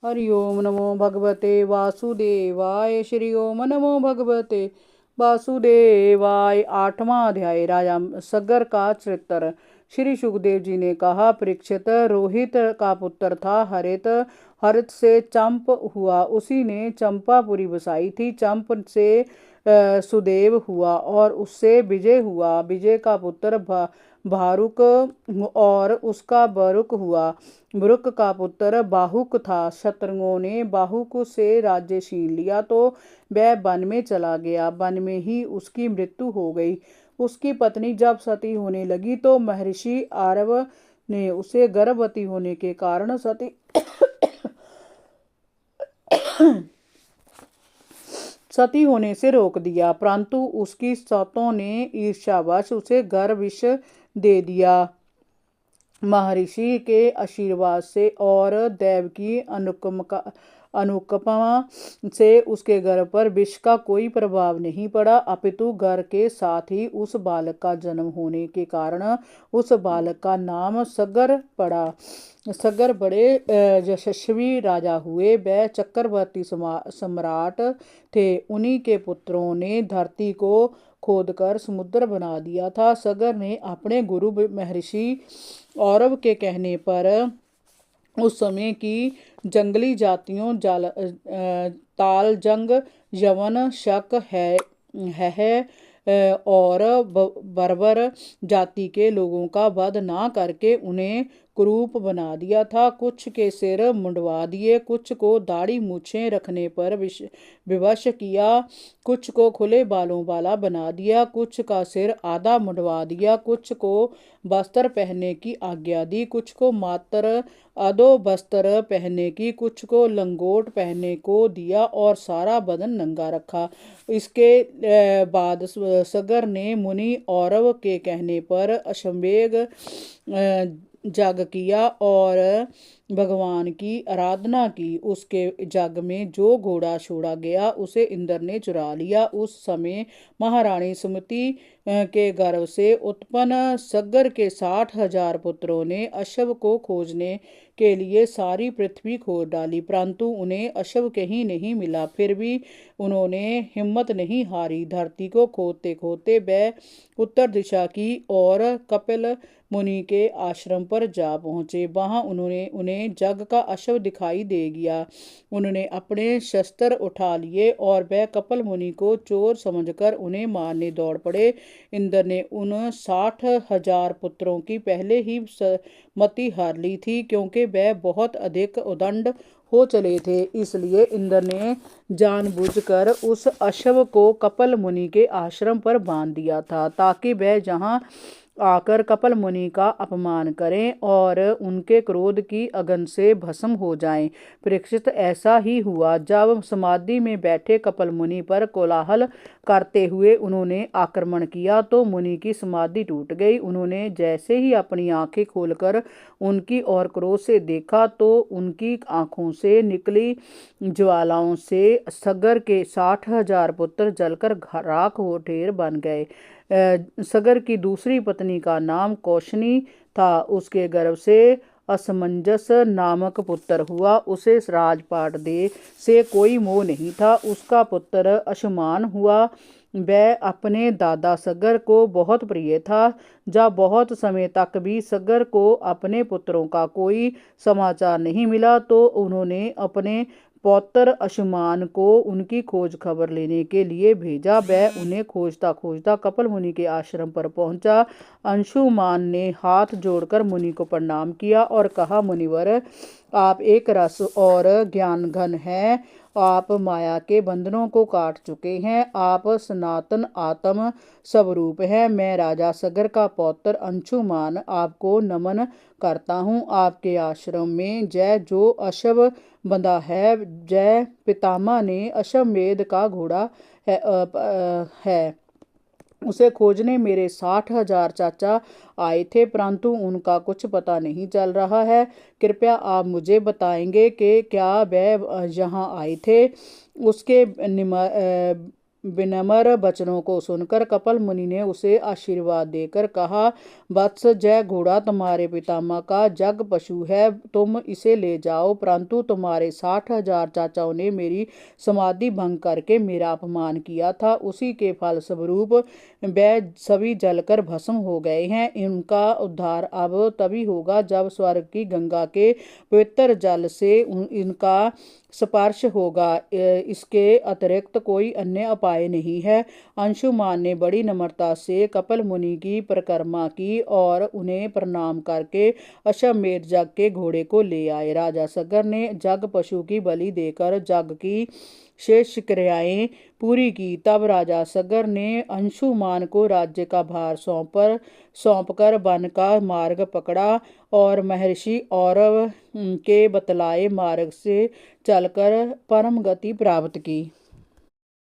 हरि ओम नमो भगवते वासुदेवाय। श्री ओम नमो भगवते वासुदेवाय। 8वां अध्याय राजा सगर का चरित्र। श्री सुखदेव जी ने कहा, परीक्षित, रोहित का पुत्र था हरित। हरित से चंप हुआ, उसी ने चंपापुरी बसाई थी। चंप से सुदेव हुआ और उससे विजय हुआ। विजय का पुत्र भारुक और उसका बरुक हुआ। बरुक का पुत्र बाहुक था। शत्रुओं ने बाहुक से राज्य छीन लिया तो वह वन में चला गया। वन में ही उसकी मृत्यु हो गई। उसकी पत्नी जब सती होने लगी तो महर्षि आरव ने उसे गर्भवती होने के कारण सती होने से रोक दिया, परंतु उसकी सतों ने ईर्ष्यावश उसे गर्भ विष दे दिया। महर्षि के आशीर्वाद से और देव की अनुकंपा से उसके गर्भ पर विष का कोई प्रभाव नहीं पड़ा, अपितु गर्भ के साथ ही उस बालक का जन्म होने के कारण उस बालक का नाम सगर पड़ा। सगर बड़े यशस्वी राजा हुए। वह चक्रवर्ती सम्राट थे। उन्हीं के पुत्रों ने धरती को खोदकर समुद्र बना दिया था। सगर ने अपने गुरु महर्षि औरव के कहने पर उस समय की जंगली जातियों तालजंग, यवन, शक है और बर्बर जाति के लोगों का वध ना करके उन्हें कुरूप बना दिया था। कुछ के सिर मुंडवा दिए, कुछ को दाढ़ी मूछें रखने पर विवश किया, कुछ को खुले बालों वाला बना दिया, कुछ का सिर आधा मुंडवा दिया, कुछ को वस्त्र पहनने की आज्ञा दी, कुछ को मात्र अधो वस्त्र पहनने की, कुछ को लंगोट पहनने को दिया और सारा बदन नंगा रखा। इसके बाद सगर ने मुनि औरव के कहने पर अश्वमेध जग किया और भगवान की आराधना की। उसके जग में जो घोड़ा छोड़ा गया उसे इंद्र ने चुरा लिया। उस समय महारानी सुमति के गर्भ से उत्पन्न सगर के 60,000 पुत्रों ने अश्व को खोजने के लिए सारी पृथ्वी खोज डाली, परंतु उन्हें अश्व कहीं नहीं मिला। फिर भी उन्होंने हिम्मत नहीं हारी। धरती को खोदते खोदते वह उत्तर दिशा की और कपिल मुनि के आश्रम पर जा पहुंचे। वहां उन्हें जग का अश्व दिखाई दे गया। उन्होंने अपने शस्त्र उठा लिए और वह कपिल मुनि को चोर समझकर उन्हें मारने दौड़ पड़े। इंद्र ने उन 60,000 पुत्रों की पहले ही मति हार ली थी, क्योंकि वह बहुत अधिक उदंड हो चले थे। इसलिए इंद्र ने जानबूझकर उस अश्व को कपिल मुनि के आश्रम पर बांध दिया था, ताकि वह जहां आकर कपिल मुनि का अपमान करें और उनके क्रोध की अगन से भस्म हो जाएं। परीक्षित, ऐसा ही हुआ। जब समाधि में बैठे कपिल मुनि पर कोलाहल करते हुए उन्होंने आक्रमण किया तो मुनि की समाधि टूट गई। उन्होंने जैसे ही अपनी आंखें खोलकर उनकी ओर क्रोध से देखा तो उनकी आंखों से निकली ज्वालाओं से सगर के 60,000 पुत्र जलकर राख हो ढेर बन गए। सगर की दूसरी पत्नी का नाम कौशनी था। उसके गर्भ से असमंजस नामक पुत्र हुआ। उसे राजपाट दे से कोई मोह नहीं था। उसका पुत्र अशुमान हुआ। वह अपने दादा सगर को बहुत प्रिय था। जब बहुत समय तक भी सगर को अपने पुत्रों का कोई समाचार नहीं मिला तो उन्होंने अपने पौत्र अशुमान को उनकी खोज खबर लेने के लिए भेजा। वह उन्हें खोजता खोजता कपिल मुनि के आश्रम पर पहुंचा। अंशुमान ने हाथ जोड़कर मुनि को प्रणाम किया और कहा, मुनिवर, आप एक रस और ज्ञान घन हैं। आप माया के बंधनों को काट चुके हैं। आप सनातन आत्म स्वरूप हैं। मैं राजा सगर का पौत्र अंशुमान आपको नमन करता हूँ। आपके आश्रम में जय जो अश्व बंधा है, जय पितामह ने अश्वमेध का घोड़ा है। उसे खोजने मेरे 60,000 चाचा आए थे, परंतु उनका कुछ पता नहीं चल रहा है। कृपया आप मुझे बताएंगे कि क्या वह यहाँ आए थे। उसके विनम्र वचनों को सुनकर कपिल मुनि ने उसे आशीर्वाद देकर कहा, वत्स, जय घोड़ा तुम्हारे पितामह का जग पशु है, तुम इसे ले जाओ। परंतु तुम्हारे 60,000 चाचाओं ने मेरी समाधि भंग करके मेरा अपमान किया था, उसी के फलस्वरूप वे सभी जलकर भस्म हो गए हैं। इनका उद्धार अब तभी होगा जब स्वर्ग की गंगा के पवित्र जल से इनका स्पर्श होगा। इसके अतिरिक्त कोई अन्य उपाय नहीं है। अंशुमान ने बड़ी नम्रता से कपिल मुनि की परिक्रमा की और उन्हें प्रणाम करके अश्वमेध जग के घोड़े को ले आए। राजा सगर ने जग पशु की बलि देकर जग की शेष क्रियाएं पूरी की। तब राजा सगर ने अंशुमान को राज्य का भार सौंपकर वन का मार्ग पकड़ा और महर्षि औरव के बतलाए मार्ग से चलकर परम गति प्राप्त की।